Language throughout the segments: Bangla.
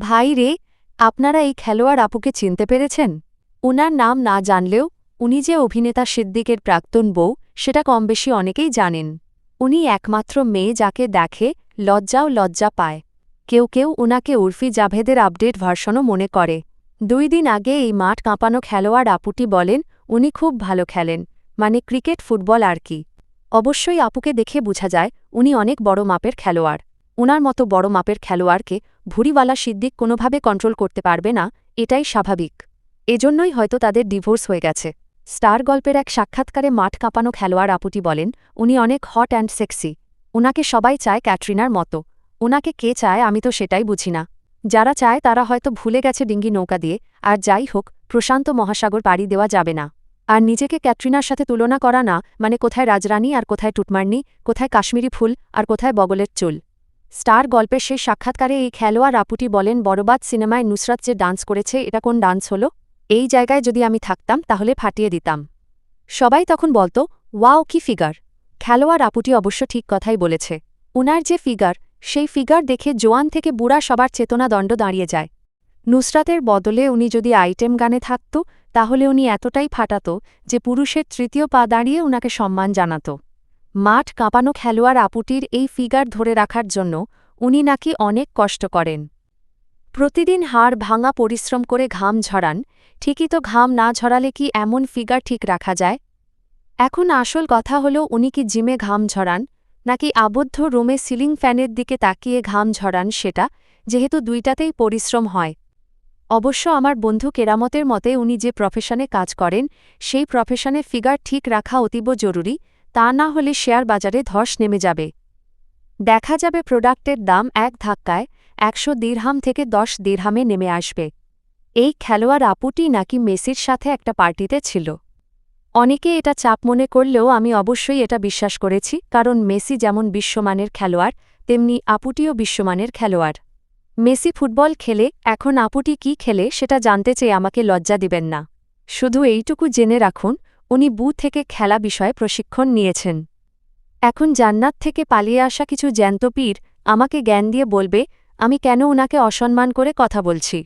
ভাই রে, আপনারা এই খেলোয়াড় আপুকে চিনতে পেরেছেন? উনার নাম না জানলেও উনি যে অভিনেতা সিদ্দিকের প্রাক্তন বউ সেটা কমবেশি অনেকেই জানেন। উনি একমাত্র মেয়ে যাকে দেখে লজ্জাও লজ্জা পায়। কেউ কেউ উনাকে উর্ফি জাভেদের আপডেট ভার্সনও মনে করে। 2 দিন আগে এই মাঠ কাঁপানো খেলোয়াড় আপুটি বলেন উনি খুব ভালো খেলেন, মানে ক্রিকেট ফুটবল আর কি। অবশ্যই আপুকে দেখে বোঝা যায় উনি অনেক বড় মাপের খেলোয়াড়। উনার মতো বড় মাপের খেলোয়াড়কে ভুঁড়িওয়ালা সিদ্দিক কোনোভাবে কন্ট্রোল করতে পারবে না, এটাই স্বাভাবিক। এজন্যই হয়তো তাদের ডিভোর্স হয়ে গেছে। স্টার গল্পের এক সাক্ষাৎকারে মাঠ কাঁপানো খেলোয়াড় আপুটি বলেন উনি অনেক হট অ্যান্ড সেক্সি। উনাকে সবাই চায় ক্যাটরিনার মতো। উনাকে কে চায় আমি তো সেটাই বুঝি না। যারা চায় তারা হয়তো ভুলে গেছে ডিঙ্গি নৌকা দিয়ে, আর যাই হোক প্রশান্ত মহাসাগর পাড়ি দেওয়া যাবে না। আর নিজেকে ক্যাটরিনার সাথে তুলনা করা না, মানে কোথায় রাজরানী আর কোথায় টুটমার্নি, কোথায় কাশ্মীরি ফুল আর কোথায় বগলের চুল। স্টার গল্পের সেই সাক্ষাৎকারে এই খেলোয়াড় আপুটি বলেন বরবাদ সিনেমায় নুসরাত যে ডান্স করেছে এটা কোন ডান্স হলো? এই জায়গায় যদি আমি থাকতাম তাহলে ফাটিয়ে দিতাম। সবাই তখন বলতো ওয়াও কি ফিগার। খেলোয়াড় আপুটি অবশ্য ঠিক কথাই বলেছে। উনার যে ফিগার, সেই ফিগার দেখে জোয়ান থেকে বুড়া সবার চেতনাদণ্ড দাঁড়িয়ে যায়। নুসরাতের বদলে উনি যদি আইটেম গানে থাকত তাহলে উনি এতটাই ফাটাত যে পুরুষের তৃতীয় পা দাঁড়িয়ে উনাকে সম্মান জানাত। মাঠ কাঁপানো খেলোয়াড় আপুটির এই ফিগার ধরে রাখার জন্য উনি নাকি অনেক কষ্ট করেন। প্রতিদিন হাড় ভাঙা পরিশ্রম করে ঘাম ঝরান, ঠিকই তো ঘাম না ঝরালে কি এমন ফিগার ঠিক রাখা যায়? এখন আসল কথা হলো উনি কি জিমে ঘাম ঝরান, নাকি আবদ্ধ রুমে সিলিং ফ্যানের দিকে তাকিয়ে ঘাম ঝরান, সেটা যেহেতু দুইটাতেই পরিশ্রম হয়। অবশ্য আমার বন্ধু কেরামতের মতে উনি যে প্রফেশনে কাজ করেন সেই প্রফেশনে ফিগার ঠিক রাখা অতীব জরুরি, তা না হলে শেয়ার বাজারে ধস নেমে যাবে। দেখা যাবে প্রোডাক্টের দাম এক ধাক্কায় 100 দিরহাম থেকে 10 দিরহামে নেমে আসবে। এই খেলোয়াড় আপুটি নাকি মেসির সাথে একটা পার্টিতে ছিল। অনেকে এটা চাপ মনে করলেও আমি অবশ্যই এটা বিশ্বাস করেছি, কারণ মেসি যেমন বিশ্বমানের খেলোয়াড় তেমনি আপুটিও বিশ্বমানের খেলোয়াড়। মেসি ফুটবল খেলে, এখন আপুটি কি খেলে সেটা জানতে চেয়ে আমাকে লজ্জা দিবেন না। শুধু এইটুকু জেনে রাখুন উনি থেকে খেলা বিষয়ে প্রশিক্ষণ নিয়েছেন। এখন জান্নাত থেকে পালিয়ে আসা কিছু জ্যান্ত পীর আমাকে জ্ঞান দিয়ে বলবে আমি কেন উনাকে অসম্মান করে কথা বলছি।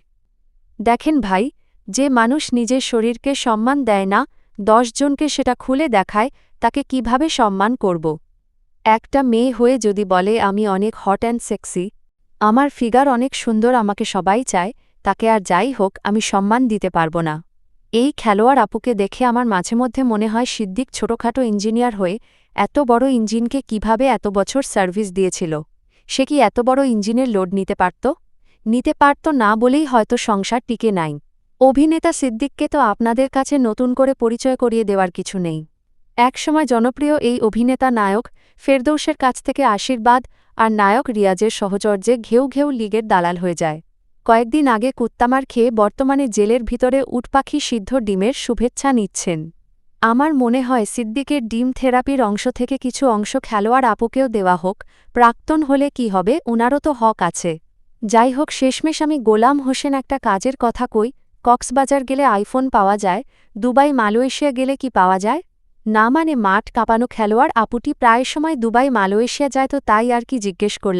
দেখেন ভাই, যে মানুষ নিজের শরীরকে সম্মান দেয় না, 10 জনকে সেটা খুলে দেখায়, তাকে কিভাবে সম্মান করব? একটা মেয়ে হয়ে যদি বলে আমি অনেক হট অ্যান্ড সেক্সি, আমার ফিগার অনেক সুন্দর, আমাকে সবাই চায়, তাকে আর যাই হোক আমি সম্মান দিতে পারব না। এই খেলোয়াড় আপুকে দেখে আমার মাঝে মধ্যে মনে হয় সিদ্দিক ছোটখাটো ইঞ্জিনিয়ার হয়ে এত বড় ইঞ্জিনকে কিভাবে এত বছর সার্ভিস দিয়েছিল। সে কি এত বড় ইঞ্জিনের লোড নিতে পারত না বলেই হয়তো সংসার টিকে নাই। অভিনেতা সিদ্দিককে তো আপনাদের কাছে নতুন করে পরিচয় করিয়ে দেওয়ার কিছু নেই। একসময় জনপ্রিয় এই অভিনেতা নায়ক ফেরদৌসের কাছ থেকে আশীর্বাদ আর নায়ক রিয়াজের সহচর্যে ঘেউ ঘেউ লিগের দালাল হয়ে যায়। কয়েকদিন আগে কুত্তামার খেয়ে বর্তমানে জেলের ভিতরে উটপাখি সিদ্ধ ডিমের শুভেচ্ছা নিচ্ছেন। আমার মনে হয় সিদ্দিকের ডিম থেরাপির অংশ থেকে কিছু অংশ খেলোয়াড় আপুকেও দেওয়া হোক। প্রাক্তন হলে কি হবে, উনারও তো হক আছে। যাই হোক, শেষমেশ আমি গোলাম হোসেন একটা কাজের কথা কই। কক্সবাজার গেলে আইফোন পাওয়া যায়, দুবাই মালয়েশিয়া গেলে কি পাওয়া যায় না? মানে মাঠ কাঁপানো খেলোয়াড় আপুটি প্রায় সময় দুবাই মালয়েশিয়া যায়, তো তাই আর কি জিজ্ঞেস করলাম।